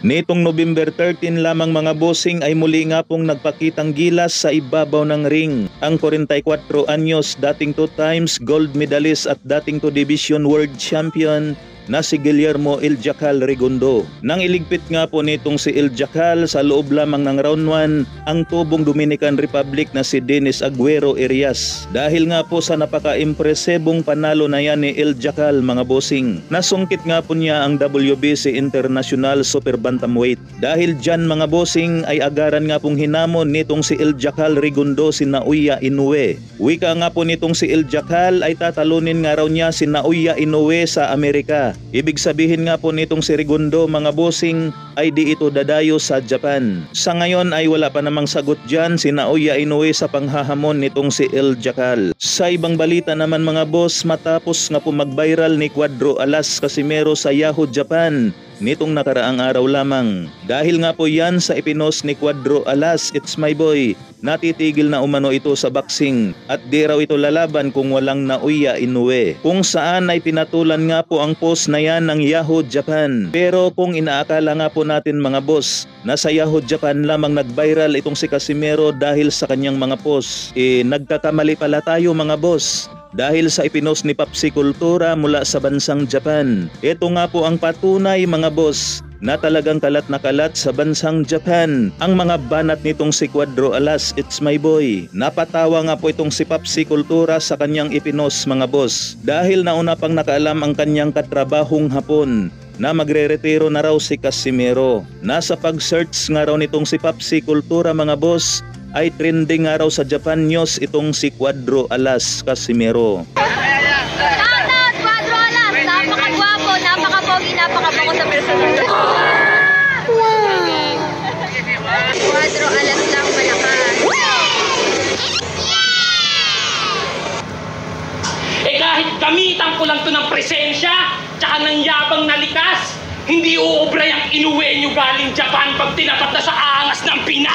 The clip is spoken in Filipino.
Nitong November 13 lamang mga bossing ay muli nga pong nagpakitang gilas sa ibabaw ng ring ang 44 anyos, dating 2 times gold medalist at dating 2 division world champion na si Guillermo El Jacal Regundo. Nang iligpit nga po nitong si El Jacal sa loob lamang ng round 1 ang tubong Dominican Republic na si Dennis Aguero Arias. Dahil nga po sa napaka-impresibong panalo na yan ni El Jacal mga bossing, nasungkit nga po niya ang WBC International Super Bantamweight. Dahil dyan mga bossing ay agaran nga pong hinamon nitong si El Jacal Regundo si Naoya Inoue. Wika nga po nitong si El Jacal ay tatalunin nga raw niya si Naoya Inoue sa Amerika. Ibig sabihin nga po nitong si Regundo mga bossing ay di ito dadayo sa Japan. Sa ngayon ay wala pa namang sagot dyan si Naoya Inoue sa panghahamon nitong si El Jacal. Sa ibang balita naman mga boss, matapos nga po mag-viral ni Cuadro Alas Casimero sa Yahoo Japan nitong nakaraang araw lamang. Dahil nga po yan sa ipinost ni Cuadro Alas, "It's my boy, natitigil na umano ito sa boxing at di raw ito lalaban kung walang Naoya Inoue." Kung saan ay pinatulan nga po ang post na yan ng Yahoo Japan. Pero kung inaakala nga po natin mga boss na sa Yahoo Japan lamang nag-viral itong si Casimero dahil sa kanyang mga post, nagkakamali pala tayo mga boss. Dahil sa ipinost ni Papsi Kultura mula sa bansang Japan. Ito nga po ang patunay mga boss na talagang kalat na kalat sa bansang Japan ang mga banat nitong si Cuadro Alas, "It's my boy." Napatawa nga po itong si Papsi Kultura sa kanyang ipinost mga boss. Dahil nauna pang nakaalam ang kanyang katrabahong Hapon na magre-retiro na raw si Casimero. Nasa pag-search nga raw nitong si Papsi Kultura mga boss ay trending nga raw sa Japan News itong si Cuadro Alas Casimero. Shoutout Cuadro Alas! Napakagwapo, napakapogi, napakabango sa personal. Cuadro Alas lang malakas. Kahit gamitan ko lang to ng presensya tsaka ng yabang na likas, hindi uubray ang Inoue nyo galing Japan pag tinapat na sa angas ng Pinas.